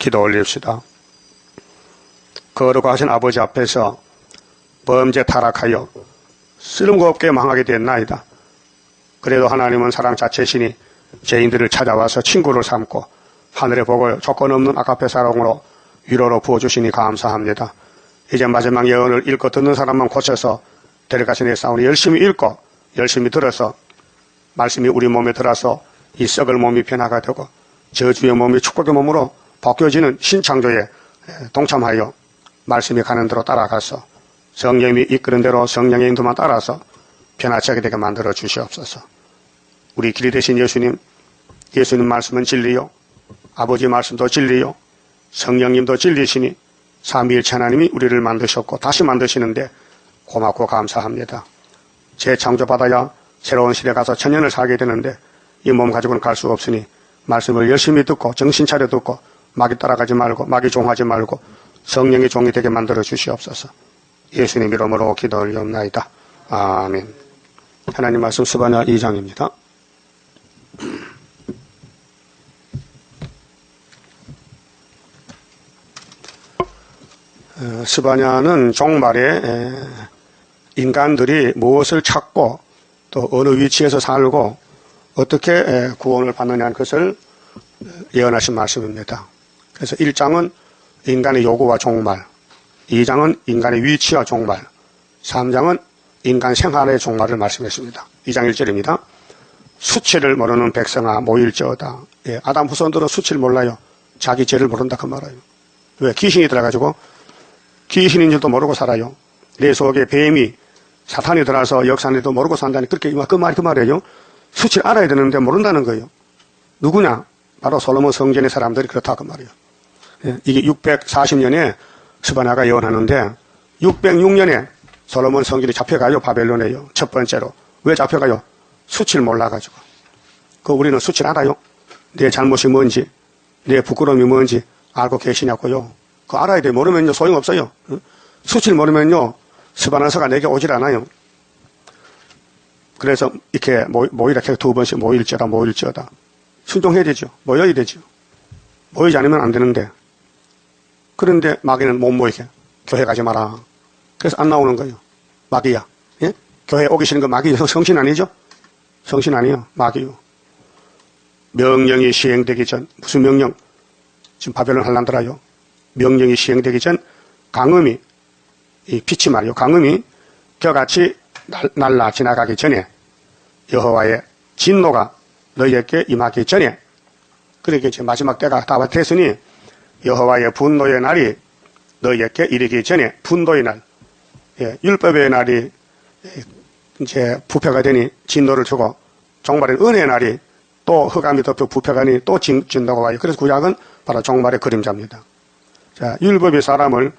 기도 올립시다. 거룩하신 아버지 앞에서 범죄 타락하여 쓸모 없게 망하게 됐나이다. 그래도 하나님은 사랑 자체시니 죄인들을 찾아와서 친구를 삼고 하늘의 복을 조건 없는 아가페 사랑으로 위로로 부어주시니 감사합니다. 이제 마지막 예언을 읽고 듣는 사람만 고쳐서 데려가시니 싸우니 열심히 읽고 열심히 들어서 말씀이 우리 몸에 들어서 이 썩을 몸이 변화가 되고 저주의 몸이 축복의 몸으로 바뀌어지는 신창조에 동참하여 말씀이 가는 대로 따라가서 성령이 이끄는 대로 성령의 인도만 따라서 변화체하게 되게 만들어 주시옵소서. 우리 길이 되신 예수님 말씀은 진리요, 아버지 말씀도 진리요, 성령님도 진리시니 삼위일체 하나님이 우리를 만드셨고 다시 만드시는데 고맙고 감사합니다. 재창조받아야 새로운 시대에 가서 천년을 살게 되는데 이 몸 가지고는 갈 수 없으니 말씀을 열심히 듣고 정신 차려 듣고 마귀 따라가지 말고 마귀 종하지 말고 성령의 종이 되게 만들어 주시옵소서. 예수님 이름으로 기도 올리옵나이다. 아멘. 하나님 말씀 스바냐 2장입니다. 스바냐는 종말에 인간들이 무엇을 찾고 또 어느 위치에서 살고 어떻게 구원을 받느냐는 것을 예언하신 말씀입니다. 그래서 1장은 인간의 요구와 종말, 2장은 인간의 위치와 종말, 3장은 인간 생활의 종말을 말씀했습니다. 2장 1절입니다. 수치를 모르는 백성아 모일지어다. 아담 후손들은 수치를 몰라요. 자기 죄를 모른다 그 말이에요. 왜? 귀신이 들어가지고 귀신인 줄도 모르고 살아요. 내 속에 뱀이 사탄이 들어와서 역사는지도 모르고 산다니 그렇게 그 말이에요. 수치를 알아야 되는데 모른다는 거예요. 누구냐? 바로 솔로몬 성전의 사람들이 그렇다 그 말이에요. 이게 640년에 스바냐가 예언하는데 606년에 솔로몬 성전이 잡혀가요. 바벨론에요. 첫 번째로. 왜 잡혀가요? 수치를 몰라가지고. 우리는 수치를 알아요. 내 잘못이 뭔지, 내 부끄러움이 뭔지 알고 계시냐고요. 그거 알아야 돼. 모르면요 소용없어요. 수치를 모르면요 스바냐서가 내게 오질 않아요. 그래서 이렇게 모이라 계속 2번씩 모일지어다. 순종해야 되죠. 모여야 되죠. 모이지 않으면 안 되는데. 그런데 마귀는 못 모이게. 교회 가지 마라. 그래서 안 나오는 거예요. 마귀야. 예? 교회 오기 싫은 거 마귀 성신 아니죠? 성신 아니에요. 마귀요. 명령이 시행되기 전, 무슨 명령? 지금 바벨론 한란들아요. 명령이 시행되기 전 강음이, 이 빛이 말이요. 강음이 겨같이 날라 지나가기 전에 여호와의 진노가 너희에게 임하기 전에, 그러니까 이제 마지막 때가 다 됐으니 여호와의 분노의 날이 너희에게 이르기 전에, 분노의 날, 율법의 날이 이제 부패가 되니 진노를 주고 종말의 은혜의 날이 또 흑암이 덮여 부패가니 또 진노가 와요. 그래서 구약은 바로 종말의 그림자입니다. 자, 율법이 사람을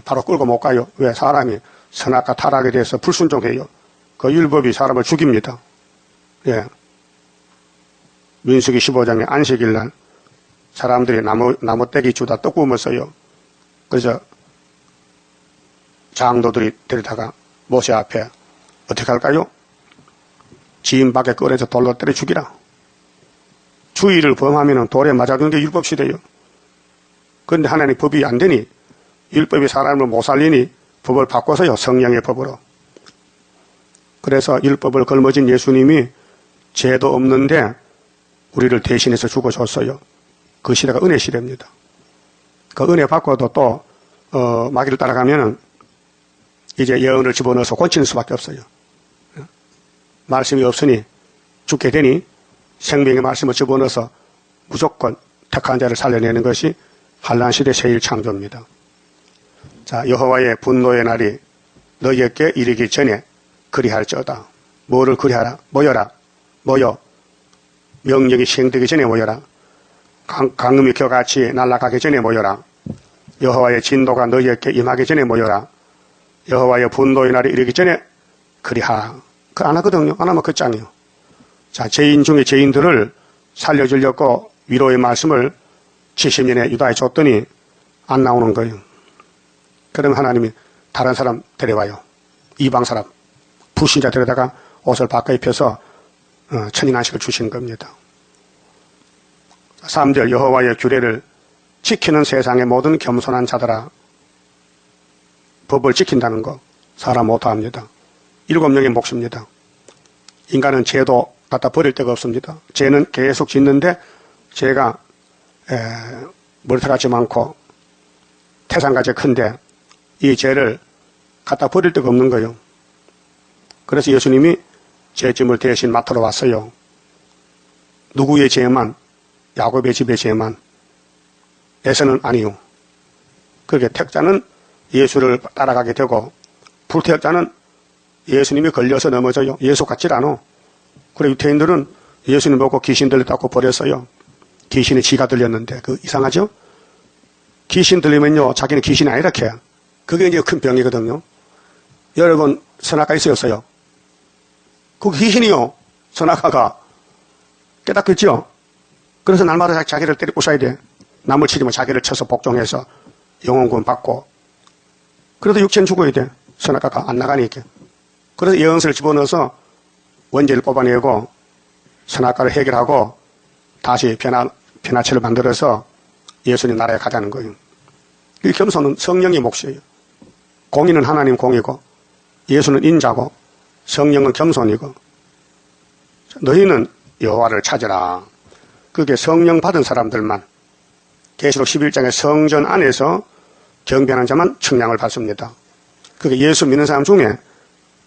바로 끌고 못 가요. 왜? 사람이 선악과 타락에 대해서 불순종해요. 그 율법이 사람을 죽입니다. 예. 민수기 15장에 안식일 날 사람들이 나무떼기 주다 떡 구웠어요. 그래서 장로들이 데리다가 모세 앞에 어떻게 할까요? 지인 밖에 꺼내서 돌로 때려 죽이라. 주의를 범하면 돌에 맞아주는 게 율법시대예요. 그런데 하나님 법이 안 되니, 율법이 사람을 못 살리니 법을 바꿔서요. 성령의 법으로. 그래서 율법을 걸머진 예수님이 죄도 없는데 우리를 대신해서 죽어줬어요. 그 시대가 은혜 시대입니다. 그 은혜 받고도 또 마귀를 따라가면은 이제 예언을 집어넣어서 곤치는 수밖에 없어요. 말씀이 없으니 죽게 되니 생명의 말씀을 집어넣어서 무조건 택한 자를 살려내는 것이 한란시대 세일 창조입니다. 자, 여호와의 분노의 날이 너희에게 이르기 전에 그리할지어다. 뭐를 그리하라? 모여라. 모여. 명령이 시행되기 전에 모여라. 강음이 겨같이 날아가기 전에 모여라. 여호와의 진노가 너희에게 임하기 전에 모여라. 여호와의 분노의 날이 이르기 전에 그리하라. 그 안 하거든요. 안 하면 끝장이요. 자, 죄인 중에 죄인들을 살려주려고 위로의 말씀을 70년에 유다에 줬더니 안 나오는 거예요. 그럼 하나님이 다른 사람 데려와요. 이방 사람, 불신자 데려다가 옷을 바꿔 입혀서 천인안식을 주시는 겁니다. 3절 여호와의 규례를 지키는 세상의 모든 겸손한 자들아, 법을 지킨다는 거 사람 못합니다. 7명의 몫입니다. 인간은 죄도 갖다 버릴 데가 없습니다. 죄는 계속 짓는데 죄가 머리털같이 많고 태산같이 큰데 이 죄를 갖다 버릴 데가 없는 거예요. 그래서 예수님이 죄짐을 대신 맡으러 왔어요. 누구의 죄만? 야곱의 집의 죄만. 에서는 아니요. 그렇게 택자는 예수를 따라가게 되고 불택자는 예수님이 걸려서 넘어져요. 예수 같질 않아. 그래 유태인들은 예수님 보고 귀신 들렸다고 버렸어요. 귀신이 지가 들렸는데 그 이상하죠? 귀신 들리면요 자기는 귀신이 아니라 이렇게 그게 이제 큰 병이거든요. 여러분 선악가 있었어요. 그 귀신이요 선악가가 깨닫겠죠. 그래서 날마다 자기를 때려 부숴야 돼. 남을 치지만 자기를 쳐서 복종해서 영혼구원 받고 그래도 육체는 죽어야 돼. 선악가가 안 나가니까. 그래서 예언서를 집어넣어서 원죄를 뽑아내고 선악가를 해결하고 다시 변화체를 만들어서 예수님 나라에 가자는 거예요. 이 겸손은 성령의 몫이에요. 공의는 하나님 공이고 예수는 인자고 성령은 겸손이고 너희는 여호와를 찾으라. 그게 성령 받은 사람들만 계시록 11장의 성전 안에서 경배하는 자만 측량을 받습니다. 그게 예수 믿는 사람 중에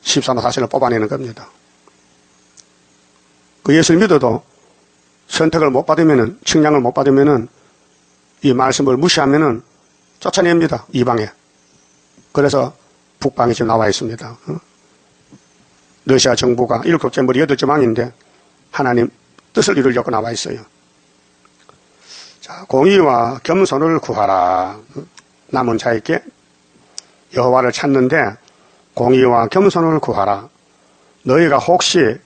14만 4천을 뽑아내는 겁니다. 그 예수를 믿어도 선택을 못 받으면은, 측량을 못 받으면은, 이 말씀을 무시하면은 쫓아냅니다. 이방에. 그래서 북방에 지금 나와 있습니다. 러시아 정부가 7째 머리 8째 망인데 하나님 뜻을 이루려고 나와 있어요. 자, 공의와 겸손을 구하라. 남은 자에게 여호와를 찾는데 공의와 겸손을 구하라. 너희가 혹시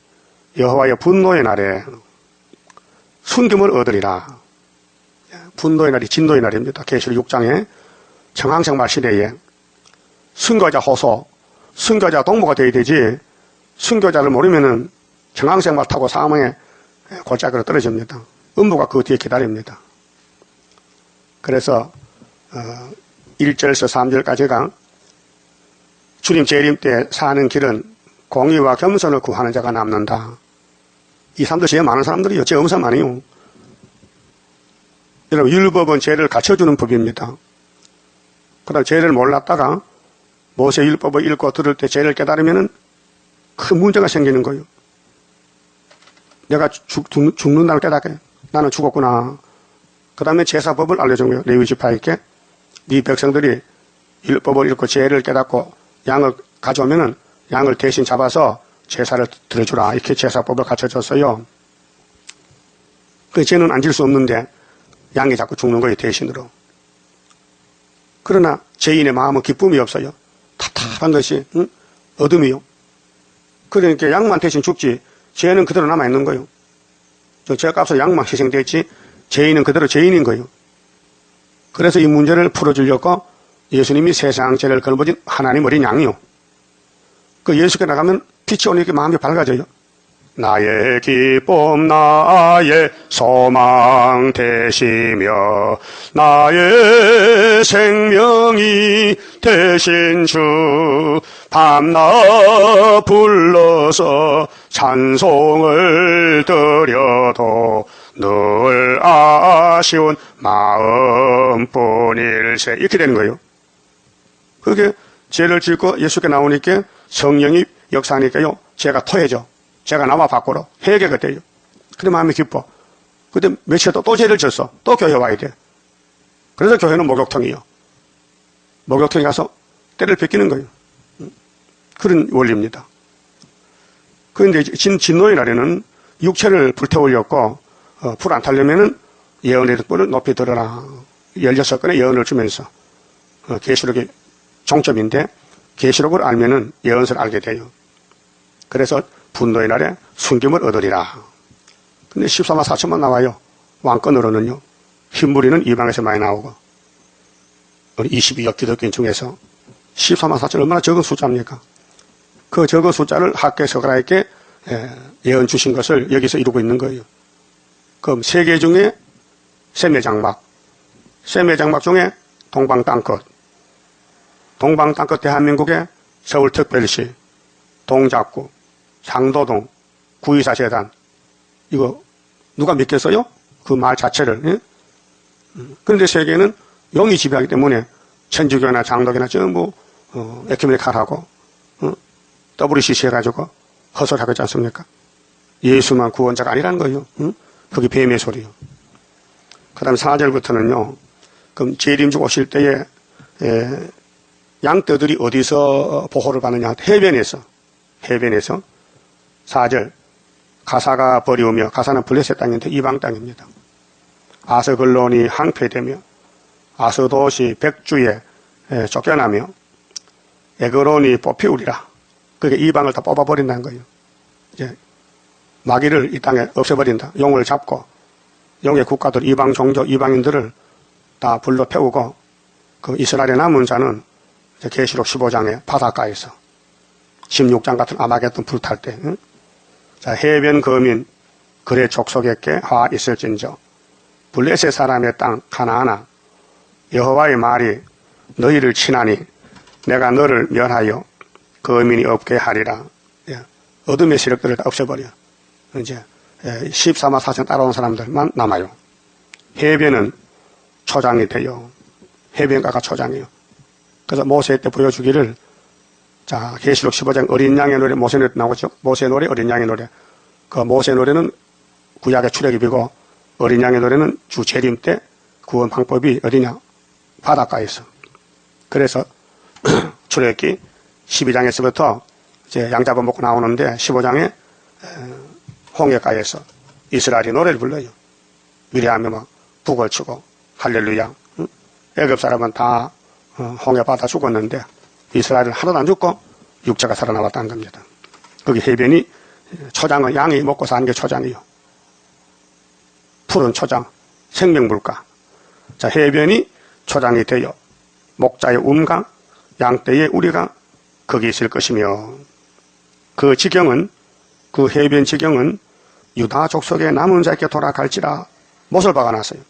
여호와의 분노의 날에 순금을 얻으리라. 분노의 날이 진노의 날입니다. 계시록 6장에 정황생활 시대에 순교자 호소, 순교자 동무가 되어야 되지 순교자를 모르면은 정황생활 타고 사망에 골짜기로 떨어집니다. 음부가 그 뒤에 기다립니다. 그래서 1절에서 3절까지가 주님 재림 때 사는 길은 공의와 겸손을 구하는 자가 남는다. 이 사람들 죄 많은 사람들이요. 죄 없는 사람 아니에요. 여러분 율법은 죄를 갖춰주는 법입니다. 그러나 죄를 몰랐다가 모세 율법을 읽고 들을 때 죄를 깨달으면 큰 문제가 생기는 거예요. 내가 죽는 날 깨닫게 나는 죽었구나. 그 다음에 제사법을 알려준 거예요. 레위 지파에게 네 백성들이 율법을 읽고 죄를 깨닫고 양을 가져오면은 양을 대신 잡아서 제사를 드려주라. 이렇게 제사법을 갖춰줬어요. 그 죄는 안 질 수 없는데 양이 자꾸 죽는 거예요. 대신으로. 그러나 죄인의 마음은 기쁨이 없어요. 답답한 것이 어둠이요. 그러니까 양만 대신 죽지 죄는 그대로 남아있는 거예요. 죄값으로 양만 희생됐지 죄인은 그대로 죄인인 거예요. 그래서 이 문제를 풀어주려고 예수님이 세상 죄를 걸어버린 하나님 어린 양이요. 그 예수께 나가면 빛이 오니까 마음이 밝아져요. 나의 기쁨 나의 소망 되시며 나의 생명이 되신 주 밤낮 불러서 찬송을 드려도 늘 아쉬운 마음뿐일세. 이렇게 되는 거예요. 그게 죄를 짓고 예수께 나오니까 성령이 역사하니까요 죄가 토해져. 죄가 나와 밖으로 회개가 돼요. 근데 마음이 기뻐. 근데 며칠 또 죄를 졌어. 또 교회 와야 돼. 그래서 교회는 목욕통이에요. 목욕통에 가서 때를 뺏기는 거예요. 그런 원리입니다. 그런데 진노의 날에는 육체를 불태우려고 불 안 타려면은 예언의 뿔을 높이 들어라. 16건의 예언을 주면서 계시록의 종점인데 계시록을 알면은 예언서를 알게 돼요. 그래서 분노의 날에 순금을 얻으리라. 근데 14만 4천만 나와요. 왕권으로는요. 흰무리는 이방에서 많이 나오고 우리 22억 기독교인 중에서 14만 4천 얼마나 적은 숫자입니까? 그 적은 숫자를 학계 서가라에게 예언 주신 것을 여기서 이루고 있는 거예요. 그럼 세계 중에 세매장막 셈의 장막 중에 동방 땅끝, 동방 땅끝 대한민국의 서울특별시, 동작구, 상도동, 구의사 재단, 이거 누가 믿겠어요? 그 말 자체를. 예? 그런데 세계는 영이 지배하기 때문에 천주교나 장독이나 전부 에큐메니칼하고 WCC 해가지고 헛소리하고 있지 않습니까? 예수만 구원자가 아니라는 거예요. 그게 뱀의 소리요. 그 다음에 4절부터는요. 그럼 재림주 오실 때에 양떼들이 어디서 보호를 받느냐? 해변에서 4절 가사가 버리우며, 가사는 블레셋 땅인데 이방 땅입니다. 아스글론이 항폐되며 아스돗이 백주에 쫓겨나며 에그론이 뽑히우리라. 그게 이방을 다 뽑아버린다는 거예요. 이제 마귀를 이 땅에 없애버린다. 용을 잡고 용의 국가들, 이방 종교, 이방인들을 다 불러 태우고 그 이스라엘의 남은 자는 계시록 15장에 바닷가에서 16장 같은 아마겟돈 불탈 때 자, 해변 거민 그의 족속에게 화 있을진저 블레셋 사람의 땅 가나안아 여호와의 말이 너희를 치나니 내가 너를 멸하여 거민이 없게 하리라. 예. 어둠의 세력들을 다 없애버려. 이제 14만 4천 따라온 사람들만 남아요. 해변은 초장이 돼요. 해변가가 초장이에요. 그래서 모세 때 보여주기를, 자, 계시록 15장 어린 양의 노래, 모세 노래 나오죠. 모세 노래, 어린 양의 노래. 그 모세 노래는 구약의 출애굽이고 어린 양의 노래는 주 재림 때 구원 방법이 어디냐? 바닷가에서. 그래서 출애굽기 12장에서부터 이제 양 잡아먹고 나오는데 15장에 홍해가에서 이스라엘이 노래를 불러요. 미리하면 막 북을 치고 할렐루야. 애굽 사람은 다 홍해 바다 죽었는데 이스라엘은 하나도 안 죽고 육체가 살아나왔다는 겁니다. 거기 해변이 초장은 양이 먹고 사는 게 초장이요. 푸른 초장, 생명물가. 자, 해변이 초장이 되어 목자의 움과 양떼의 우리가 거기 있을 것이며, 그 지경은, 그 해변 지경은 유다 족속의 남은 자에게 돌아갈지라 못을 박아놨어요.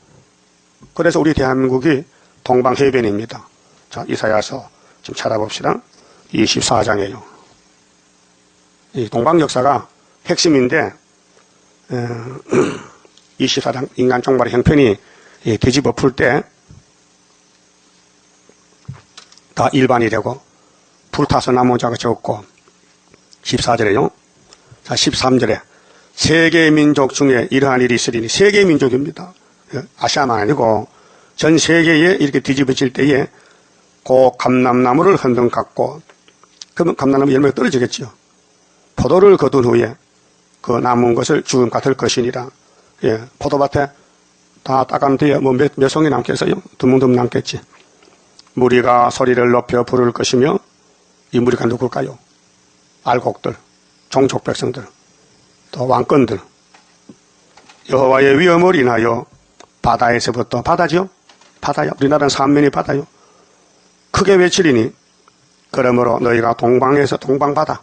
그래서 우리 대한민국이 동방해변입니다. 자, 이사야서 좀 찾아봅시다. 24장이에요. 이 동방 역사가 핵심인데 24장 인간 종말의 형편이 뒤집어 풀 때 다 일반이 되고 불타서 남은 자가 적고 14절에요. 자, 13절에 세계 민족 중에 이러한 일이 있으리니, 세계 민족입니다. 아시아만 아니고 전 세계에 이렇게 뒤집어질 때에 그 감람나무를 흔든 갖고, 그러면 감람나무 열매가 떨어지겠지요. 포도를 거둔 후에 그 남은 것을 죽음 같을 것이니라. 예, 포도밭에 다 따간 뒤에 뭐 몇 송이 남겠어요? 드문드문 남겠지. 무리가 소리를 높여 부를 것이며, 이 무리가 누굴까요? 알곡들, 종족 백성들, 또 왕권들. 여호와의 위엄을 인하여 바다에서부터, 바다죠? 바다요. 우리나라는 삼면이 바다요. 크게 외치리니, 그러므로 너희가 동방에서, 동방바다,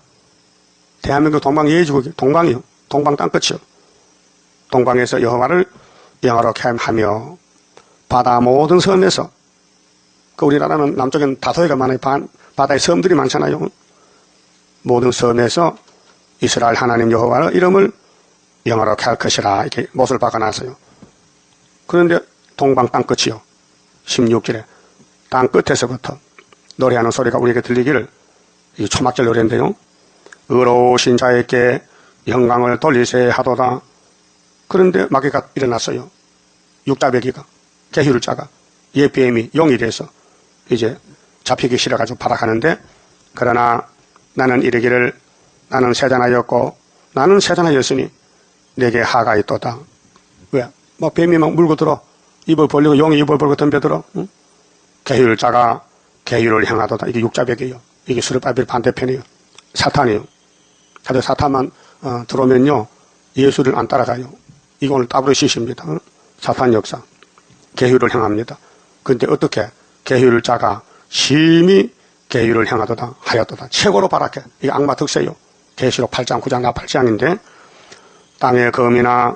대한민국 동방예의지국이 동방이요. 동방 땅끝이요. 동방에서 여호와를 영화롭게 하며 바다 모든 섬에서, 그 우리나라는 남쪽에는 다소해가 많아요. 바다에 섬들이 많잖아요. 모든 섬에서 이스라엘 하나님 여호와의 이름을 영화롭게 할 것이라, 이렇게 못을 박아놨어요. 그런데 동방 땅끝이요. 16절에 땅끝에서부터 노래하는 소리가 우리에게 들리기를, 이 초막절 노래인데요. 의로우신 자에게 영광을 돌리세 하도다. 그런데 마귀가 일어났어요. 육자배기가, 계휼을 짜가, 뱀이 용이 돼서 이제 잡히기 싫어가지고 발악하는데, 그러나 나는 이르기를, 나는 세잔하였고 나는 세잔하였으니 내게 하가 있도다. 왜? 뭐 뱀이 막 물고 들어, 입을 벌리고 용이 입을 벌고 덤벼들어. 응? 계휼을 짜가 계휼을 향하도다. 이게 육자배기예요. 이게 수르바벨 반대편이에요. 사탄이에요. 다들 사탄만 들어오면요 예수를 안 따라가요. 이거 오늘 따브르시십니다. 사탄 역사. 계휼을 향합니다. 그런데 어떻게? 계휼을 짜가 심히 계율을 향하도다 하였도다. 최고로 바라게. 이게 악마 특세요. 계시록 8장 9장 나 8장인데, 땅의 검이나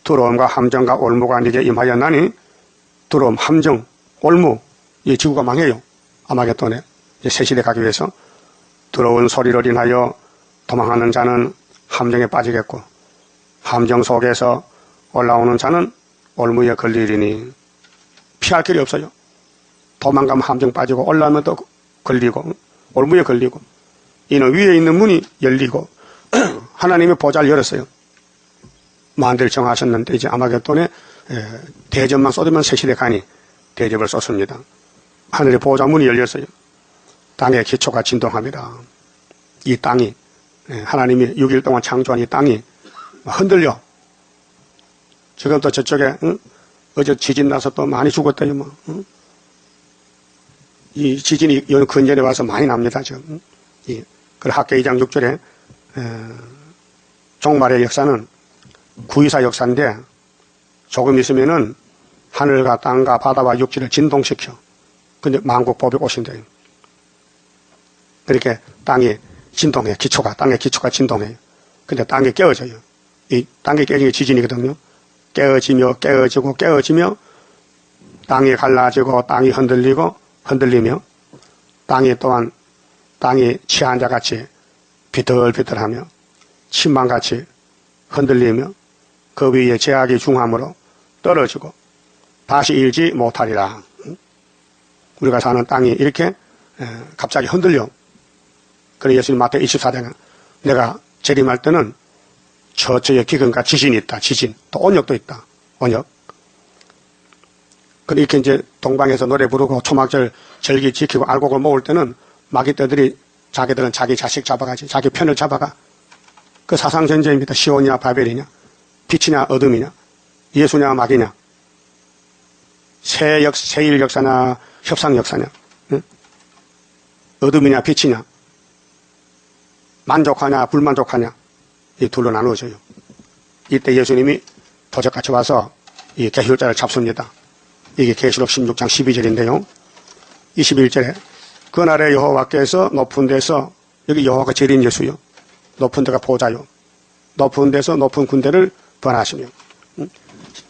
두려움과 함정과 올무가 네게 임하였나니, 두려움 함정 올무, 이 지구가 망해요. 아마겟돈에 새 시대 가기 위해서 들어온 소리를 인하여 도망하는 자는 함정에 빠지겠고 함정 속에서 올라오는 자는 올무에 걸리리니 피할 길이 없어요. 도망가면 함정 빠지고 올라오면 또 걸리고 올무에 걸리고 이는 위에 있는 문이 열리고 하나님의 보좌를 열었어요. 만대를 정하셨는데 이제 아마겟돈에 대접만 쏟으면 새 시대 가니 대접을 쏟습니다. 하늘의 보좌 문이 열렸어요. 땅의 기초가 진동합니다. 이 땅이 하나님이 6일 동안 창조한 이 땅이 흔들려. 지금 또 저쪽에 어제 지진 나서 또 많이 죽었대요. 뭐. 이 지진이 요 근전에 와서 많이 납니다. 지금. 그 학계 2장 6절에 종말의 역사는 구이사 역사인데 조금 있으면은 하늘과 땅과 바다와 육지를 진동시켜. 근데 만국보복 오신대요. 그렇게 땅이 진동해. 땅의 기초가 진동해요. 근데 땅이 깨어져요. 이 땅이 깨지는 게 지진이거든요. 깨어지며 땅이 갈라지고 땅이 흔들리며 땅이 또한 땅이 취한 자같이 비틀비틀하며 침망같이 흔들리며 그 위에 제약이 중함으로 떨어지고 다시 일지 못하리라. 우리가 사는 땅이 이렇게 갑자기 흔들려. 그래서 예수님 마태복음 24장에 내가 재림할 때는 저쪽에 기근과 지진이 있다. 지진. 또 온역도 있다. 온역. 근데 이렇게 이제 동방에서 노래 부르고 초막절 절기 지키고 알곡을 모을 때는 마귀떼들이 자기들은 자기 자식 잡아가지. 자기 편을 잡아가. 그 사상전쟁입니다. 시온이냐 바벨이냐. 빛이냐 어둠이냐. 예수냐 마귀냐. 세일 역사냐 협상 역사냐. 응? 어둠이냐 빛이냐. 만족하냐 불만족하냐. 이 둘로 나누어져요. 이때 예수님이 도적같이 와서 이 계시록자를 잡습니다. 이게 계시록 16장 12절인데요. 21절에 그날에 여호와께서 높은 데서 여기 여호와가 제일인 예수요. 높은 데가 보좌요. 높은 데서 높은 군대를 번하시며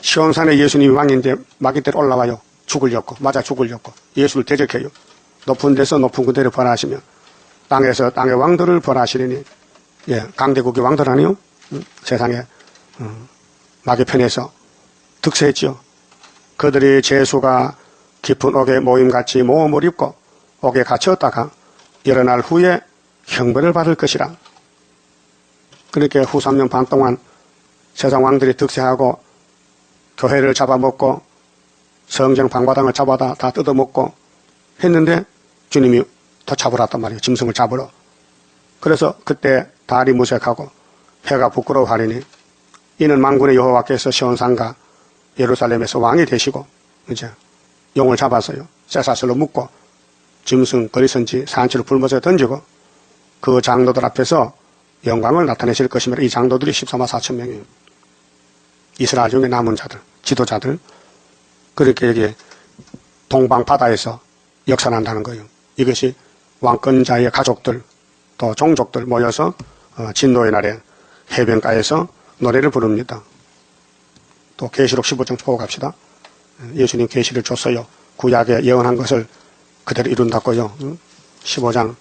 시온산에 예수님이 왕인데 마귀떼로 올라와요. 죽으려고 맞아 죽으려고 예수를 대적해요. 높은 데서 높은 군대를 번하시며 땅에서 땅의 왕들을 벌하시리니 강대국의 왕들 아니요? 세상에 마귀 편에서 득세했죠. 그들이 제수가 깊은 옥에 모임같이 모험을 입고 옥에 갇혔다가 여러 날 후에 형벌을 받을 것이라. 그렇게 후 3년 반 동안 세상 왕들이 득세하고 교회를 잡아먹고 성경 방바당을 잡아다 다 뜯어먹고 했는데 주님이 더 잡으러 왔단 말이에요. 짐승을 잡으러. 그래서 그때 달이 무색하고 해가 부끄러워하리니 이는 만군의 여호와께서 시온산과 예루살렘에서 왕이 되시고 이제 용을 잡았어요. 쇠사슬로 묶고 짐승 거리선지 산치로 불못에 던지고 그 장로들 앞에서 영광을 나타내실 것이며 이 장로들이 14만 4천 명이에요. 이스라엘 중에 남은 자들, 지도자들. 그렇게 여기 동방 바다에서 역사난다는 거예요. 이것이 왕권자의 가족들 또 종족들 모여서 진노의 날에 해변가에서 노래를 부릅니다. 또 계시록 15장 보고 갑시다. 예수님 계시를 줬어요. 구약에 예언한 것을 그대로 이룬다고요. 15장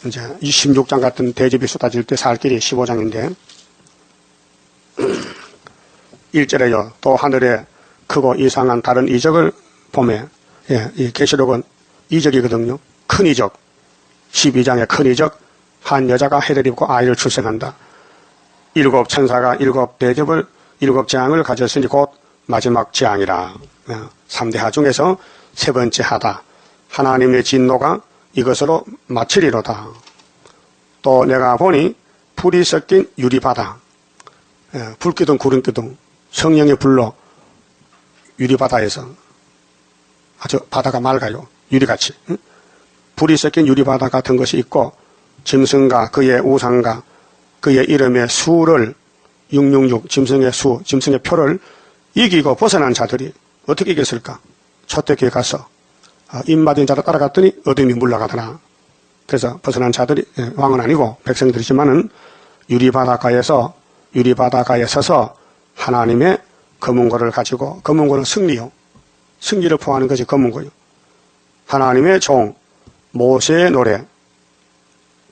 이제 16장 같은 대접이 쏟아질 때 살 길이 15장인데 1절에요. 또 하늘에 크고 이상한 다른 이적을 보매 이 계시록은 이적이거든요. 큰 이적. 12장의 큰 이적. 한 여자가 해를 입고 아이를 출생한다. 7 천사가 7 대접을 7 재앙을 가졌으니 곧 마지막 재앙이라. 3대 하 중에서 세 번째 하다. 하나님의 진노가 이것으로 마치리로다. 또 내가 보니 불이 섞인 유리바다. 불기둥 구름기둥 성령의 불로 유리바다에서 아주 바다가 맑아요. 유리같이. 불이 섞인 유리바다 같은 것이 있고 짐승과 그의 우상과 그의 이름의 수를 666 짐승의 수, 짐승의 표를 이기고 벗어난 자들이 어떻게 이겼을까? 초대교회 가서 입맞은 자를 따라갔더니 어둠이 물러가더라. 그래서 벗어난 자들이 왕은 아니고 백성들이지만은 유리바다가에 서서 하나님의 검은고를 가지고 검은고는 승리요. 승리를 포함하는 것이 검은고요. 하나님의 종 모세의 노래,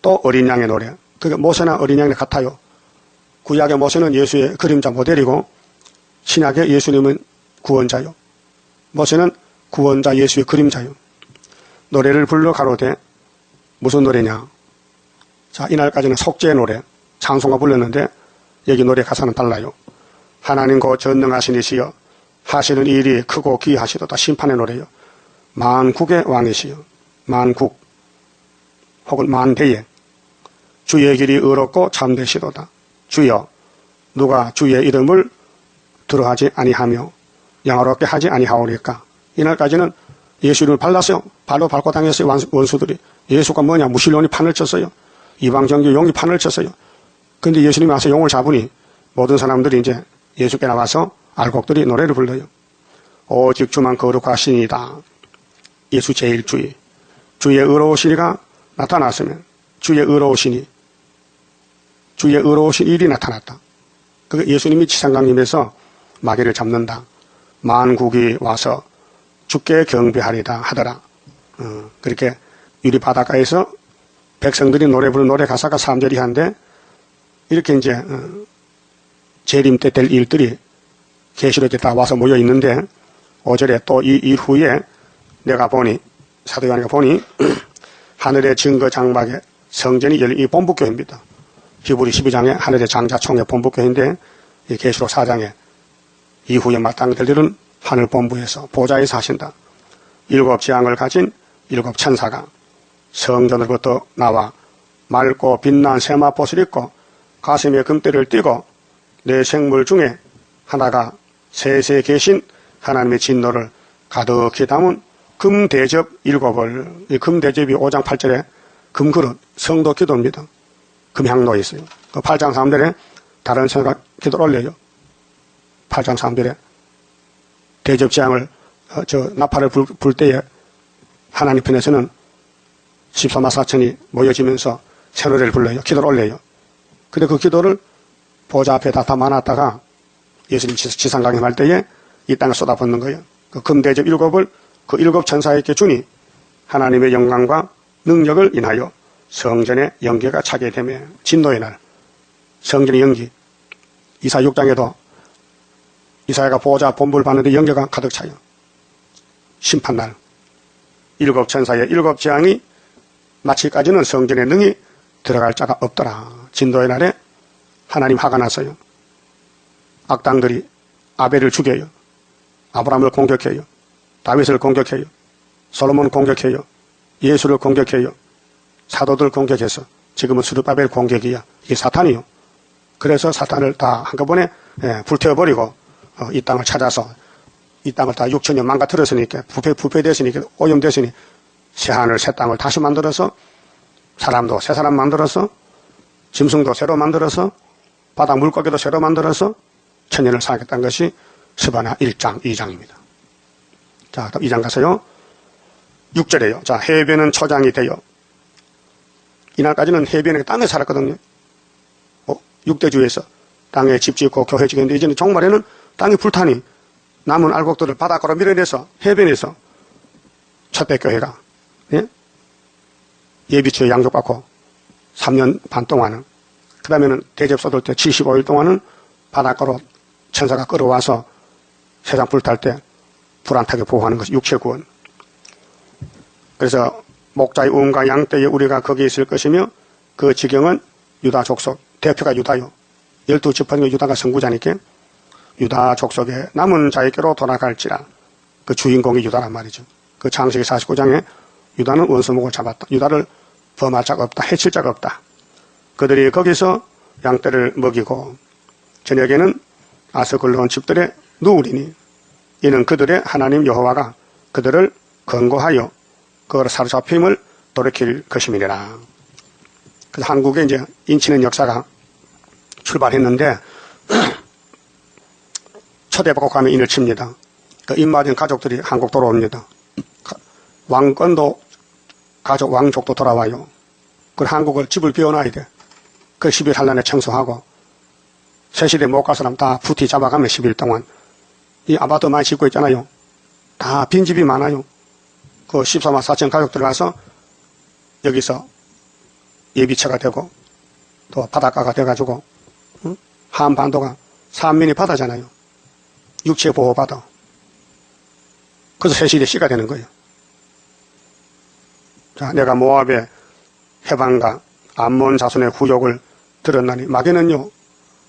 또 어린 양의 노래. 그게 모세나 어린 양이 같아요. 구약의 모세는 예수의 그림자 모델이고 신약의 예수님은 구원자요. 모세는 구원자 예수의 그림자요. 노래를 불러 가로되 무슨 노래냐? 자, 이날까지는 속죄의 노래, 찬송가 불렀는데 여기 노래 가사는 달라요. 하나님 곧 전능하신 이시여 하시는 일이 크고 귀하시도다. 심판의 노래요. 만국의 왕이시여, 만국 혹은 만대의 주의 길이 의롭고 참되시도다. 주여, 누가 주의 이름을 들어하지 아니하며 영화롭게 하지 아니하오리까? 이날까지는 예수를 발랐어요. 발로 밟고 당했어요. 원수들이. 예수가 뭐냐? 무신론이 판을 쳤어요. 이방정교 용이 판을 쳤어요. 그런데 예수님이 와서 용을 잡으니 모든 사람들이 이제 예수께 나와서 알곡들이 노래를 불러요. 오직 주만 거룩하시니이다. 예수 제1주의. 주의 의로우시니가 나타났으면 주의 의로우시니, 주의 의로우신 일이 나타났다. 그 예수님이 지상강림에서 마귀를 잡는다. 만국이 와서 주께 경배하리다 하더라. 그렇게 유리 바닷가에서 백성들이 노래 부르는 노래 가사가 3절이 한데 이렇게 이제 재림 때 될 일들이 계시록 때 다 와서 모여 있는데 5절에 또 이 이후에 내가 보니 사도 요한이가 보니 하늘의 증거 장막에 성전이 열린 이 본부교회입니다. 히브리 12장에 하늘의 장자총회 본부교회인데 이 계시록 4장에 이후에 마땅될 일은 하늘 본부에서 보좌에서 하신다. 7 재앙을 가진 7 천사가 성전으로부터 나와 맑고 빛난 세마포를 입고 가슴에 금대를 띠고 내 생물 중에 하나가 세세 계신 하나님의 진노를 가득히 담은 금대접 7을, 이 금대접이 5장 8절에 금그릇, 성도 기도입니다. 금향로에 있어요. 그 8장 3절에 다른 천사가 기도를 올려요. 8장 3절에 대접재앙을 나팔을 불 때에 하나님 편에서는 14만 4천이 모여지면서 새 노래를 불러요. 기도를 올려요. 근데 그 기도를 보좌 앞에 다 담아놨다가 예수님 지상강림할 때에 이 땅에 쏟아붓는 거예요. 그 금대접 7을 그 7 천사에게 주니 하나님의 영광과 능력을 인하여 성전의 연기가 차게 되며 진노의 날, 성전의 연기. 이사 6장에도 이사야가 보좌 본부를 봤는데 연기가 가득 차요. 심판날 7 천사의 7 재앙이 마치까지는 성전에 능히 들어갈 자가 없더라. 진노의 날에 하나님 화가 났어요. 악당들이 아벨을 죽여요. 아브라함을 공격해요. 다윗을 공격해요. 솔로몬 공격해요. 예수를 공격해요. 사도들 공격해서 지금은 스룹바벨 공격이야. 이게 사탄이요. 그래서 사탄을 다 한꺼번에 불태워버리고 이 땅을 찾아서 이 땅을 다 6천년 망가뜨렸으니까 부패됐으니까 오염됐으니 새하늘 새 땅을 다시 만들어서 사람도 새 사람 만들어서 짐승도 새로 만들어서 바닥 물고기도 새로 만들어서 천년을 살겠다는 것이 스바냐 1장 2장입니다. 자, 그럼 2장 가서요. 6절에요. 자, 해변은 초장이 되어. 이날까지는 해변에 땅에 살았거든요. 6대주에서 땅에 집 짓고 교회 짓는데 이제는 종말에는 땅이 불타니 남은 알곡들을 바닷가로 밀어내서 해변에서 첫대 교회가 예비처에 양육받고 3년 반 동안은, 그 다음에는 대접 쏟을 때 75일 동안은 바닷가로 천사가 끌어와서 세상 불탈 때 불안타게 보호하는 것이 육체 구원. 그래서 목자의 우음과 양떼에 우리가 거기에 있을 것이며 그 지경은 유다 족속, 대표가 유다요. 12지파중에 유다가 선구자니까 유다 족속의 남은 자에게로 돌아갈지라. 그 주인공이 유다란 말이죠. 그 창세기 49장에 유다는 원수목을 잡았다. 유다를 범할 자가 없다. 해칠 자가 없다. 그들이 거기서 양떼를 먹이고 저녁에는 아스글론 집들에 누우리니 이는 그들의 하나님 여호와가 그들을 권고하여 그걸 사로잡힘을 돌이킬 것임이니라. 그래서 한국에 이제 인치는 역사가 출발했는데 초대받고 가면 인을 칩니다. 그 입맞은 가족들이 한국 돌아옵니다. 왕권도 가족 왕족도 돌아와요. 그 한국을 집을 비워놔야 돼. 그 10일 한란에 청소하고 새시대 못 갈 사람 다 부티 잡아가면 10일 동안 이 아파트 많이 짓고 있잖아요. 다 빈집이 많아요. 그 14만 4천 가족 들어가서 여기서 예비처가 되고 또 바닷가가 돼가지고 한반도가 삼면이 바다잖아요. 육체 보호받아. 그래서 새시대 씨가 되는 거예요. 자, 내가 모압의 해방과 암몬 자손의 후욕을 들었나니 마귀는요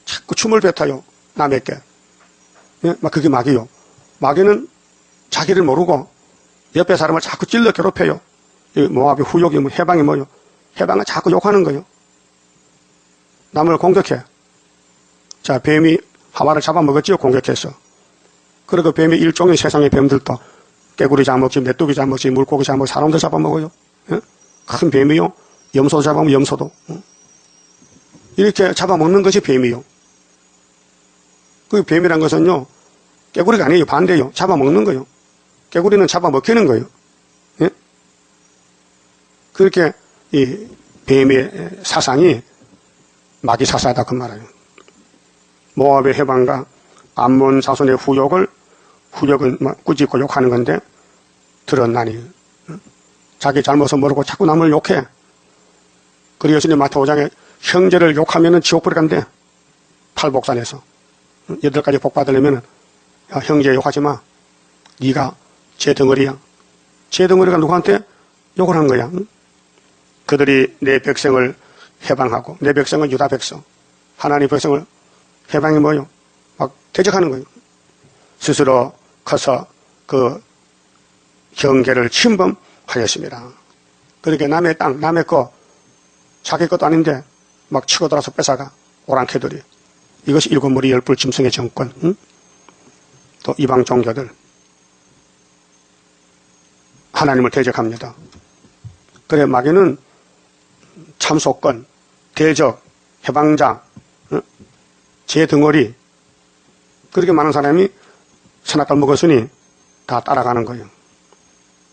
자꾸 춤을 뱉어요. 남에게. 예? 막 그게 마귀요. 마귀는 자기를 모르고 옆에 사람을 자꾸 찔러 괴롭혀요. 모압의 후욕이 뭐 해방이 뭐요? 해방은 자꾸 욕하는 거예요. 남을 공격해. 자, 뱀이 하와를 잡아먹었지요. 공격해서. 그리고 뱀이 일종의 세상의 뱀들도 깨구리 잡아먹지, 메뚜기 잡아먹지, 물고기 잡아먹지, 사람들 잡아먹어요. 예? 큰 뱀이요. 염소 잡아먹으면 염소도. 이렇게 잡아먹는 것이 뱀이요. 그 뱀이란 것은요, 깨구리가 아니에요. 반대요. 잡아먹는 거예요. 깨구리는 잡아먹히는 거예요. 예? 그렇게 이 뱀의 사상이 마귀 사사다 그 말이에요. 모압의 해방과 암몬 자손의 후욕은 꾸짖고 욕하는 건데 들었나니 자기 잘못을 모르고 자꾸 남을 욕해. 그리고 예수님 마태오 5장에 형제를 욕하면은 지옥불에 간대. 팔복산에서 8가지 복 받으려면은 야, 형제 욕하지 마. 네가 제 덩어리야. 제 덩어리가 누구한테 욕을 한 거야. 그들이 내 백성을 해방하고 내 백성은 유다 백성. 하나님 백성을 해방이 뭐요? 막 대적하는 거예요. 스스로 커서 그 경계를 침범하였습니다. 그렇게 남의 땅, 남의 거, 자기 것도 아닌데 막 치고 들어서 뺏어가. 오랑캐들이. 이것이 일곱 무리 열불 짐승의 정권. 응? 또 이방 종교들. 하나님을 대적합니다. 그래 마귀는 참소권, 대적, 해방자, 제 덩어리. 그렇게 많은 사람이 선악과를 먹었으니 다 따라가는 거예요.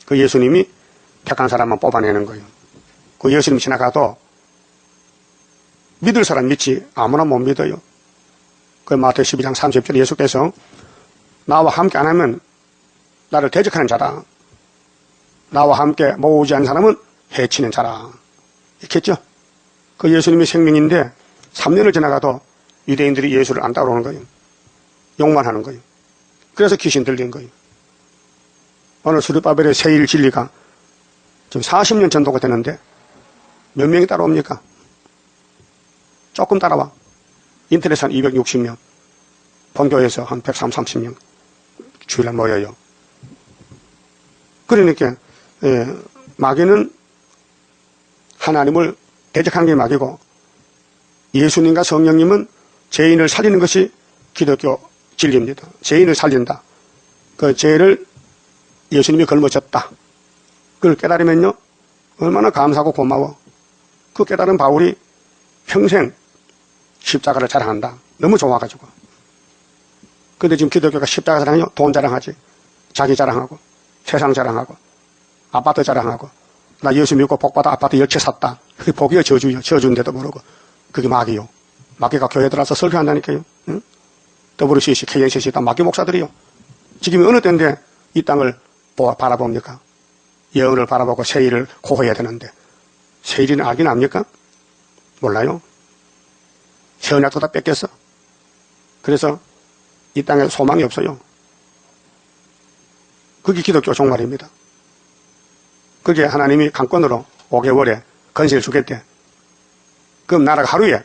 그 예수님이 택한 사람만 뽑아내는 거예요. 그 예수님 지나가도 믿을 사람 믿지 아무나 못 믿어요. 그 마태 12장 30절 예수께서 나와 함께 안 하면 나를 대적하는 자다. 나와 함께 모으지 않은 사람은 해치는 자라. 이렇게 했죠. 그 예수님이 생명인데 3년을 지나가도 유대인들이 예수를 안 따라오는 거예요. 욕만 하는 거예요. 그래서 귀신 들린 거예요. 오늘 스룹바벨의 세일 진리가 지금 40년 전도가 되는데 몇 명이 따라옵니까? 조금 따라와. 인터넷에 한 260명, 본교에서 한 130명 주일날 모여요. 그러니까 마귀는 하나님을 대적하는 게 마귀고 예수님과 성령님은 죄인을 살리는 것이 기독교 진리입니다. 죄인을 살린다. 그 죄를 예수님이 걸머졌다. 그걸 깨달으면요 얼마나 감사하고 고마워. 그 깨달은 바울이 평생 십자가를 자랑한다. 너무 좋아가지고. 근데 지금 기독교가 십자가 자랑해요. 돈 자랑하지. 자기 자랑하고 세상 자랑하고 아파트 자랑하고 나 예수 믿고 복받아 아파트 10채 샀다. 그게 복이요 저주요. 저주인데도 모르고. 그게 마귀요. 마귀가 교회 들어와서 설교한다니까요. 응? WCC, KNCC 다 마귀 목사들이요. 지금 어느 때인데 이 땅을 바라봅니까? 예언을 바라보고 세일을 고해야 되는데 세일이는 알긴 압니까? 몰라요. 세언약도 다 뺏겼어. 그래서 이 땅에 소망이 없어요. 그게 기독교 종말입니다. 그게 하나님이 강권으로 5개월에 건세를 주겠대. 그럼 나라가 하루에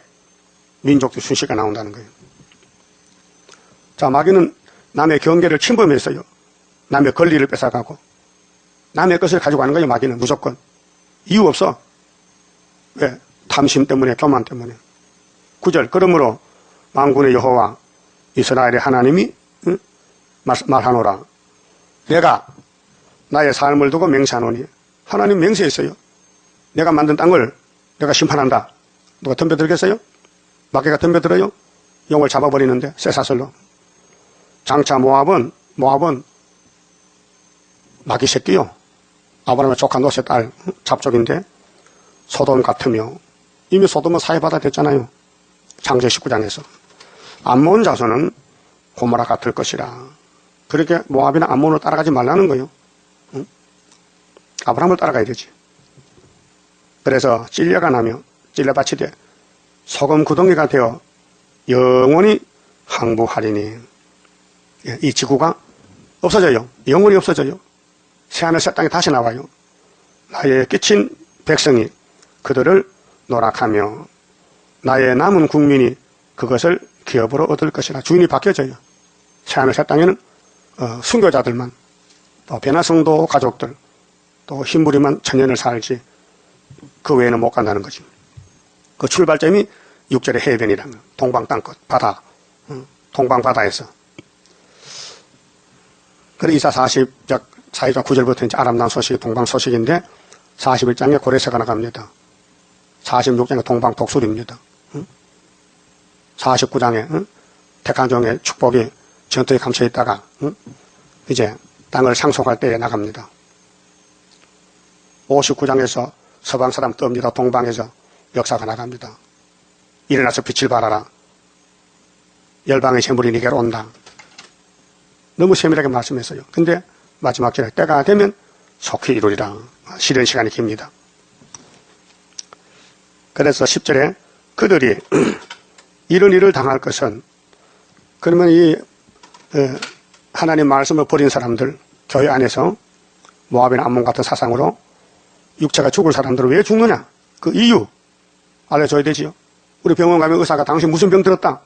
민족도 순식간에 나온다는 거예요. 자, 마귀는 남의 경계를 침범했어요. 남의 권리를 뺏어가고 남의 것을 가지고 가는 거예요. 마귀는 무조건. 이유 없어. 왜? 탐심 때문에, 교만 때문에. 9절 그러므로 만군의 여호와 이스라엘의 하나님이 말하노라. 내가 나의 삶을 두고 맹세하노니. 하나님 맹세했어요. 내가 만든 땅을 내가 심판한다. 누가 덤벼들겠어요? 마귀가 덤벼들어요? 용을 잡아버리는데 쇠사슬로. 장차 모압은 마귀 새끼요. 아브라함의 조카 노세 딸 잡족인데 소돔 같으며 이미 소돔은 사해바다 됐잖아요. 창세 19장에서. 암몬 자손은 고모라 같을 것이라. 그렇게 모압이나 암몬으로 따라가지 말라는 거예요. 응? 아브라함을 따라가야 되지. 그래서 찔려가 나며 찔려밭이 돼 소금 구덩이가 되어 영원히 항복하리니. 이 지구가 없어져요. 영원히 없어져요. 새하늘 새 땅이 다시 나와요. 나의 끼친 백성이 그들을 노락하며 나의 남은 국민이 그것을 기업으로 얻을 것이라. 주인이 바뀌어져요. 새하늘 새 땅에는 순교자들만, 또 변화성도 가족들, 또 흰무리만 천년을 살지 그 외에는 못 간다는 거지. 그 출발점이 6절의 해변이라는 거예요. 동방 땅끝 바다, 동방 바다에서. 그래 이사 40장 9절부터 이제 아람난 소식이 동방 소식인데 41장에 고레서가 나갑니다. 46장에 동방 독수리입니다. 49장에 택한 종의 축복이 전투에 감춰 있다가 이제 땅을 상속할 때에 나갑니다. 59장에서 서방 사람 뜹니다. 동방에서 역사가 나갑니다. 일어나서 빛을 발하라. 열방의 재물이 네게로 온다. 너무 세밀하게 말씀했어요. 근데 마지막 절에 때가 되면 속히 이루리라. 실현 시간이 깁니다. 그래서 10절에 그들이 이런 일을 당할 것은, 그러면 이 하나님 말씀을 버린 사람들, 교회 안에서 모압이나 암몬 같은 사상으로 육체가 죽을 사람들은 왜 죽느냐? 그 이유 알려줘야 되지요. 우리 병원 가면 의사가 당신 무슨 병 들었다?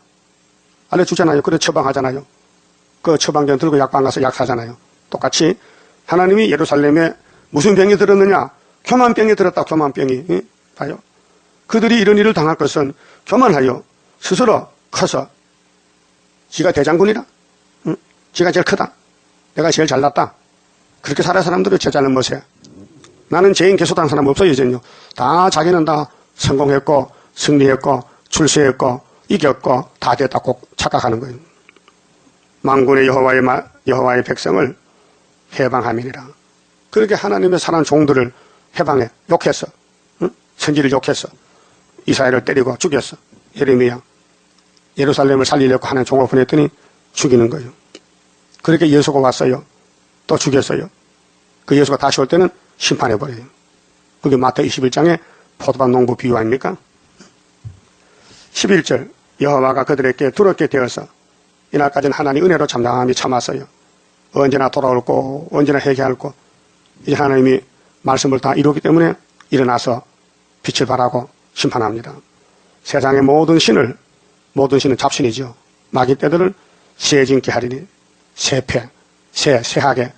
알려주잖아요. 그래 처방하잖아요. 그 처방전 들고 약방 가서 약 사잖아요. 똑같이 하나님이 예루살렘에 무슨 병이 들었느냐? 교만병이 들었다. 교만병이. 봐요. 그들이 이런 일을 당할 것은 교만하여 스스로 커서 지가 대장군이다. 지가 제일 크다. 내가 제일 잘났다. 그렇게 살아야 사람들이 제자는 뭐세? 나는 죄인 개소당 사람 없어요. 이제는요. 다 자기는 다 성공했고 승리했고 출세했고 이겼고 다 됐다 꼭 착각하는 거예요. 만군의 여호와의 백성을 해방함이니라. 그렇게 하나님의 사랑하는 종들을 해방해 욕했어. 선지를 욕했어. 이스라엘을 때리고 죽였어. 예레미야. 예루살렘을 살리려고 하는 종을 보냈더니 죽이는 거예요. 그렇게 예수가 왔어요. 또 죽였어요. 그 예수가 다시 올 때는 심판해버려요. 그게 마태 21장에 포도밭 농부 비유 아닙니까? 11절 여호와가 그들에게 두렵게 되어서 이날까지는 하나님 은혜로 잠잠히 참았어요. 언제나 돌아올고 언제나 회개할고 이제 하나님이 말씀을 다 이루기 때문에 일어나서 빛을 발하고 심판합니다. 세상의 모든 신은 잡신이죠. 마귀 떼들을 세진케 하리니 세하게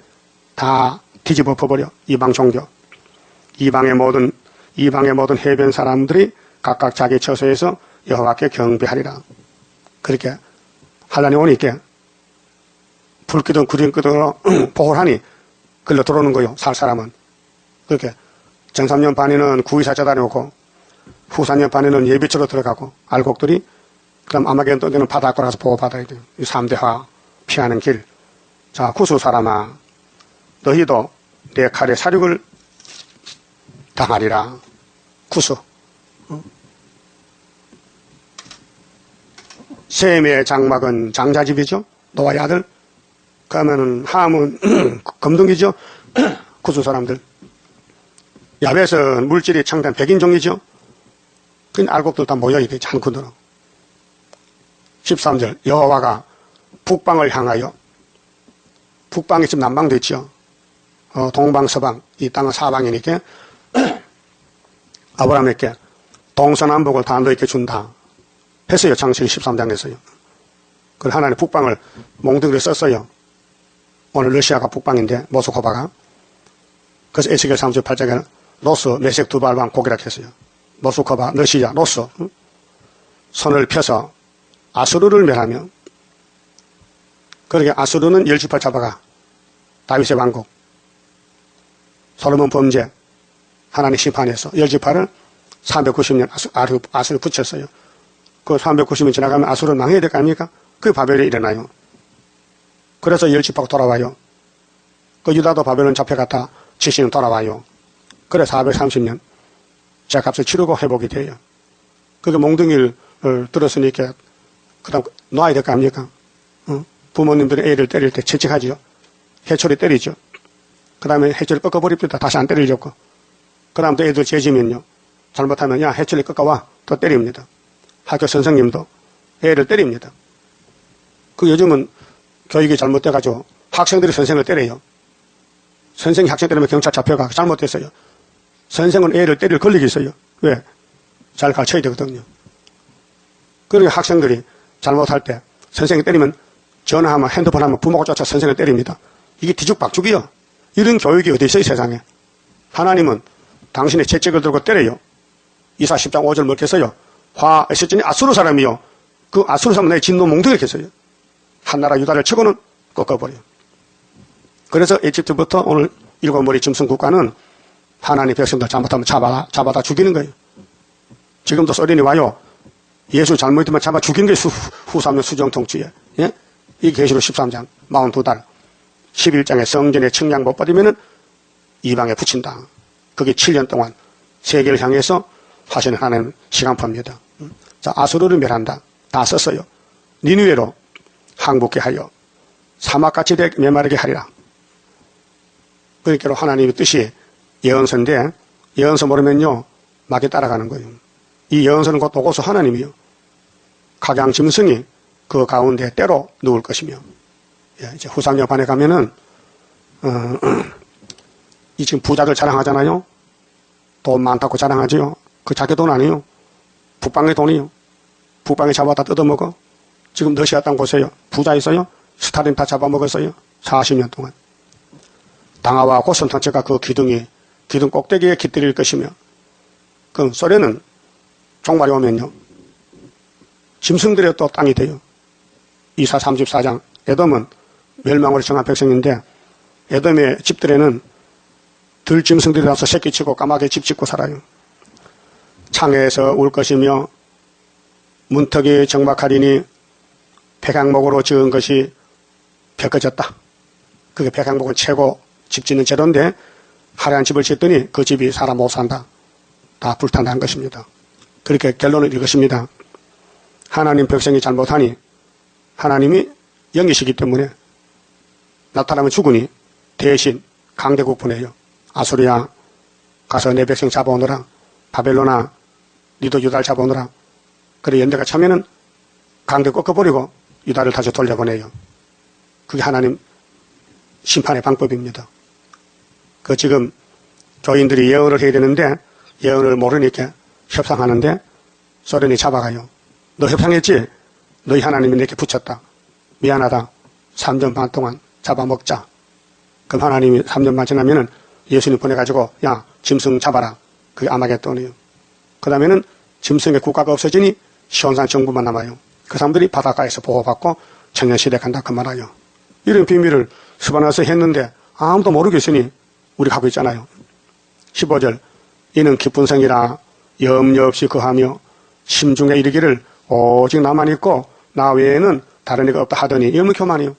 다 뒤집어 엎어버려. 이방 종교, 이방의 모든 해변 사람들이 각각 자기 처소에서 여호와께 경배하리라. 그렇게 한란이 오니까 불 끄든 구름 끄든으로 보호를 하니 글로 들어오는 거요. 살 사람은. 그렇게 정삼년 반에는 구의사자 다녀오고 후 4년 반에는 예비처로 들어가고 알곡들이 그럼 아마겟돈 때는 바닷가 가서 보호받아야 돼요. 이 3대화 피하는 길. 자, 구수 사람아 너희도 내 칼에 사륙을 당하리라. 구수. 셈의 장막은 장자집이죠. 노아의 아들. 그러면은 함은 검둥이죠. 구수 사람들. 야벳은 물질이 창단 백인종이죠. 그 알곡들 다 모여야 되지 한 군데로. 13절 여호와가 북방을 향하여, 북방이 지금 남방도 있죠. 동방 서방 이 땅은 사방이니까 아브라함에게 동서남북을 다 너에게 준다 했어요. 창세기 13장에서요. 그걸 하나님 북방을 몽둥이를 썼어요. 오늘 러시아가 북방인데 모스크바가. 그래서 에스겔 38장에는 로스 메색 두발방 고기라 했어요. 모스크바 러시아 로스. 손을 펴서 아수르를 멸하며, 그러게 아수르는 10지파 잡아가 다윗의 왕국, 솔로몬 범죄, 하나님 심판해서 10지파를 390년 아수르 붙였어요. 그 390년 지나가면 아수르는 망해야 될 거 아닙니까? 그 바벨이 일어나요. 그래서 10지파가 돌아와요. 그 유다도 바벨론 잡혀갔다 70년 돌아와요. 그래 430년 죄값을 치르고 회복이 돼요. 그게 몽둥이를 들었으니까 그 다음 놔야 될 거 아닙니까? 부모님들이 애를 때릴 때 채찍하지요. 해초리 때리죠. 그 다음에 해초리 꺾어버립니다. 다시 안 때리려고. 그 다음 또 애들 죄지면요. 잘못하면 야 해초리 꺾어와. 또 때립니다. 학교 선생님도 애를 때립니다. 그 요즘은 교육이 잘못돼가지고 학생들이 선생을 때려요. 선생이 학생 때리면 경찰 잡혀가 잘못됐어요. 선생은 애를 때릴 권력이 있어요. 왜? 잘 가르쳐야 되거든요. 그러니까 학생들이 잘못할 때 선생이 때리면 전화하면 핸드폰 하면 부모가 쫓아 선생을 때립니다. 이게 뒤죽박죽이요. 이런 교육이 어디 있어요 세상에. 하나님은 당신의 채찍을 들고 때려요. 이사 10장 5절 먹겠어요. 화 에스전이 아수르 사람이요. 그 아수르 사람은 내 진노 몽둥이를 겠어요. 한나라 유다를 치고는 꺾어버려요. 그래서 이집트부터 오늘 일곱 머리 짐승 국가는 하나님 백성들 잘못하면 잡아다 죽이는 거예요. 지금도 소련이 와요. 예수 잘못하면 잡아 죽인 게 후사면 수정통치에. 예? 이 계시록 13장 42달 11장에 성전에 측량 못 받으면은 이방에 붙인다. 그게 7년 동안 세계를 향해서 하시는 하나님 시간표입니다. 자, 아수르를 멸한다. 다 썼어요. 니느웨로 항복케 하여 사막같이 메마르게 하리라. 그러니까 하나님의 뜻이 예언서인데 예언서 모르면요 막에 따라가는 거예요. 이 예언서는 곧 오고서 하나님이요. 각양 짐승이 그 가운데 때로 누울 것이며. 예, 이제 후삼여반에 가면은 이 지금 부자들 자랑하잖아요. 돈 많다고 자랑하지요. 그 자기 돈 아니에요. 북방의 돈이요. 북방에 잡아다 뜯어먹어. 지금 러시아 땅 보세요. 부자 있어요. 스탈린 다 잡아먹었어요. 40년 동안. 당하와 고선통째가 그 기둥 꼭대기에 깃들일 것이며. 그럼 소련은 종말이 오면요. 짐승들의 또 땅이 돼요. 이사 34장. 에돔은 멸망으로 정한 백성인데 에돔의 집들에는 들짐승들이 나서 새끼치고 까마귀 집 짓고 살아요. 창에서 울 것이며 문턱이 정박하리니 백향목으로 지은 것이 벽거졌다. 그게 백향목은 최고 집 짓는 재료인데 화려한 집을 짓더니 그 집이 사람 못 산다. 다 불탄다는 것입니다. 그렇게 결론을 이것입니다. 하나님 백성이 잘못하니 하나님이 영이시기 때문에 나타나면 죽으니 대신 강대국 보내요. 아수리야 가서 내 백성 잡아오너라. 바벨론아 니도 유다를 잡아오너라. 그래 연대가 차면은 강대 꺾어버리고 유다를 다시 돌려보내요. 그게 하나님 심판의 방법입니다. 그 지금 교인들이 예언을 해야 되는데 예언을 모르니까 협상하는데 소련이 잡아가요. 너 협상했지? 너희 하나님이 내게 붙였다. 미안하다. 3년 반 동안 잡아먹자. 그럼 하나님이 3년 반 지나면은 예수님 보내가지고 야 짐승 잡아라. 그게 아마겟돈이에요. 그 다음에는 짐승의 국가가 없어지니 시온산 정부만 남아요. 그 사람들이 바닷가에서 보호받고 청년시대 간다 그 말아요. 이런 비밀을 스바나서 했는데 아무도 모르겠으니 우리 하고 있잖아요. 15절 이는 기쁜 성이라 염려 없이 거하며 심중에 이르기를 오직 나만 있고 나 외에는 다른 이가 없다 하더니 이러면 교만이요.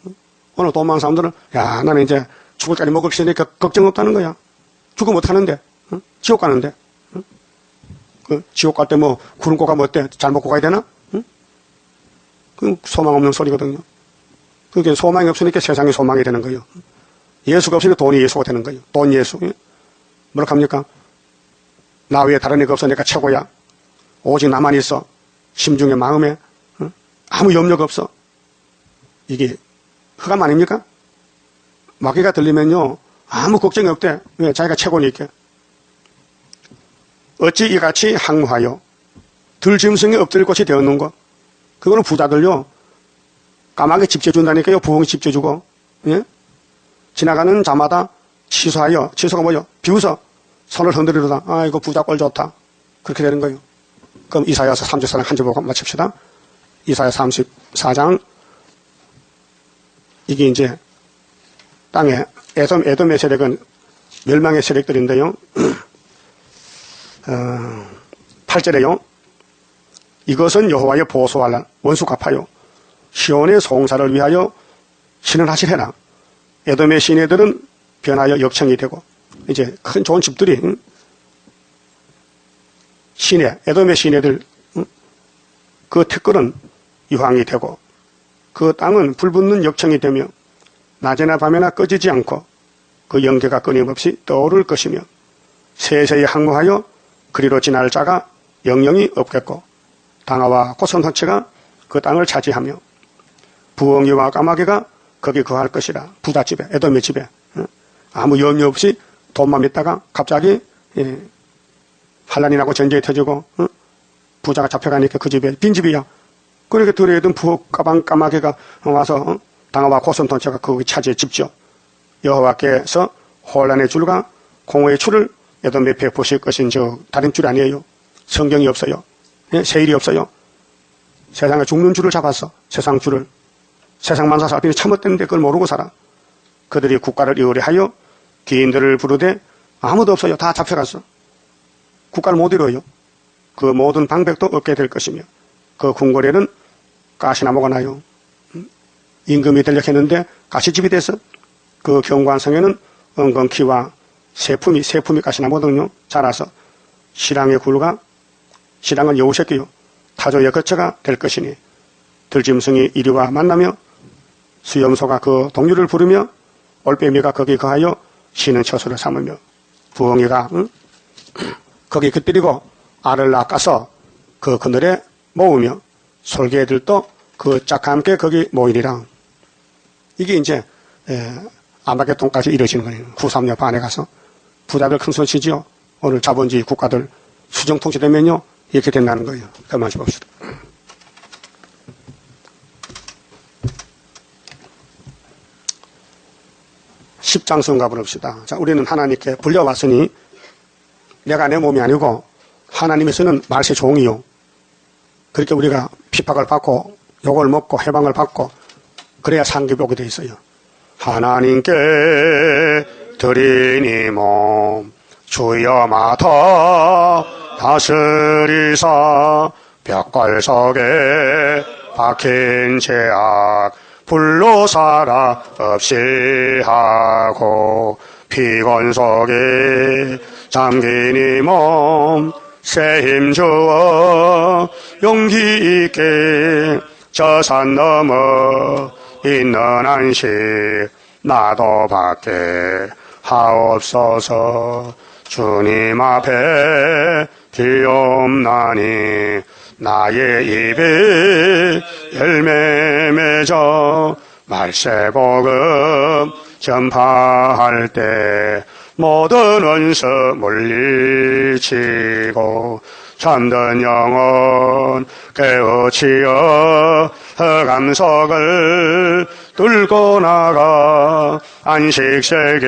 오늘 돈 많은 사람들은 야 나는 이제 죽을 까지 먹을 수 있으니까 걱정 없다는 거야. 죽어 못하는데 응? 지옥 가는데 응? 그 지옥 갈 때 뭐 구름고 가면 어때? 잘 먹고 가야 되나? 응? 그 소망 없는 소리거든요. 그게 소망이 없으니까 세상에 소망이 되는 거예요. 예수가 없으니까 돈이 예수가 되는 거예요. 돈 예수. 뭐라 합니까? 나 외에 다른 이가 없어 내가 최고야. 오직 나만 있어. 심중에 마음에 응? 아무 염려가 없어. 이게 흑암 아닙니까? 마귀가 들리면요 아무 걱정이 없대. 왜? 자기가 최고니까. 어찌 이같이 항무하여 들짐승이 엎드릴 곳이 되었는가? 그거는 부자들요 까마귀 집 지어준다니까요. 부엉이 집 지어주고 예? 지나가는 자마다 취소하여 취소가 뭐요? 비웃어 손을 흔들리려다 아이고 부자 꼴 좋다. 그렇게 되는 거예요. 그럼 이사야서 34장 한 줄 보고 마칩시다. 이사야 34장 이게 이제 땅에 에돔의 세력은 멸망의 세력들인데요. 8절에요. 이것은 여호와의 보소할 원수 갚아요. 시온의 송사를 위하여 신을 하시해라. 에돔의 시내들은 변하여 역청이 되고 이제 큰 좋은 집들이 시내 에돔의 시내들 그 특권은 유황이 되고 그 땅은 불붙는 역청이 되며 낮에나 밤에나 꺼지지 않고 그 연기가 끊임없이 떠오를 것이며 세세히 항무하여 그리로 지날 자가 영영이 없겠고 당하와 고선호체가 그 땅을 차지하며 부엉이와 까마귀가 거기 거할 것이라. 부잣집에, 에돔의 집에 아무 염려 없이 돈만 믿다가 갑자기 환란이 나고 전쟁이 터지고 부자가 잡혀가니까 그 집에 빈집이야. 그렇게 들어있던 까마귀가 와서 당하와 고선호체가 거기 차지해 집죠. 여호와께서 혼란의 줄과 공허의 줄을 에돔에 베푸실 것인 저 다른 줄 아니에요. 성경이 없어요. 세일이 없어요. 세상에 죽는 줄을 잡았어. 세상 줄을. 세상만 사서 앞에 참았댔는데 그걸 모르고 살아. 그들이 국가를 의뢰하여 기인들을 부르되 아무도 없어요. 다 잡혀갔어. 국가를 못 이뤄요. 그 모든 방백도 없게 될 것이며 그 궁궐에는 가시나무가 나요. 임금이 되려고 했는데 가시집이 돼서 그 경관성에는 엉겅퀴와 세품이 가시나무거든요. 자라서 신랑의 굴과 신랑은 여우새끼요 타조의 거처가 될 것이니 들짐승이 이리와 만나며 수염소가 그 동류를 부르며 올빼미가 거기 거하여 쉬는 처소를 삼으며 부엉이가 거기 깃들이고 알을 낚아서 그 그늘에 모으며 솔개들도 그 짝과 함께 거기 모이리라. 이게 이제 안바개똥까지 이루어지는 거예요. 9~3년 반에 가서 부자들 큰 소리 치지요. 오늘 자본주의 국가들 수정통치되면요 이렇게 된다는 거예요. 그만 좀 봅시다. 십장성가 부릅시다. 자, 우리는 하나님께 불려왔으니 내가 내 몸이 아니고 하나님에서는 말세 종이요. 그렇게 우리가 핍박을 받고 욕을 먹고 해방을 받고 그래야 상급이 오게 돼 있어요. 하나님께 드리니 몸 주여 맡아 다스리사 벽갈 속에 박힌 죄악 불로 살아 없이 하고 피곤 속에 잠긴 이 몸 새 힘 주어 용기 있게 저 산 넘어 있는 안식 나도 받게 하옵소서. 주님 앞에 비옵나니 나의 입에 열매 맺어 말세복음 전파할 때 모든 원수 물리치고 잠든 영혼 깨우치어 흑암석을 뚫고 나가 안식세계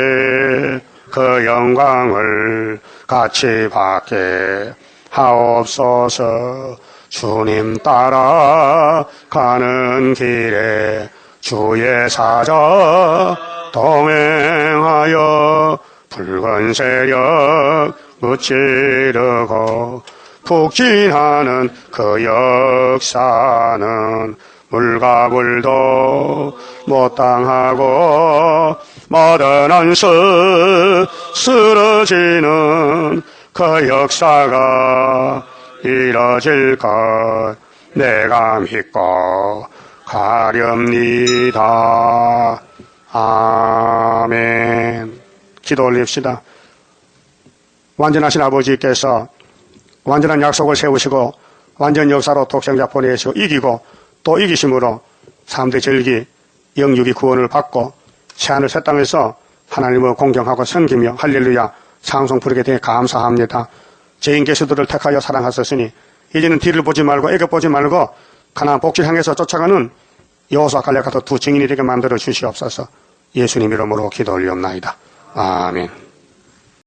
그 영광을 같이 받게 하옵소서. 주님 따라 가는 길에 주의 사자 동행하여 붉은 세력 무찌르고 북진하는 그 역사는 물과 불도 못 당하고 모든 원수 쓰러지는 그 역사가 이뤄질 것 내가 믿고 가렵니다. 아멘. 기도 올립시다. 완전하신 아버지께서 완전한 약속을 세우시고 완전 역사로 독생자 보내시고 이기고 또 이기심으로 사람들의 절기 영육이 구원을 받고 새하늘 새 땅에서 하나님을 공경하고 섬기며 할렐루야 상송 부르게 되어 감사합니다. 죄인 개수들을 택하여 사랑하셨으니 이제는 뒤를 보지 말고 애교 보지 말고 가나안 복지를 향해서 쫓아가는 여호수아 갈렙 같은 두 증인이 되게 만들어 주시옵소서. 예수님 이름으로 기도 올리옵나이다. 아멘.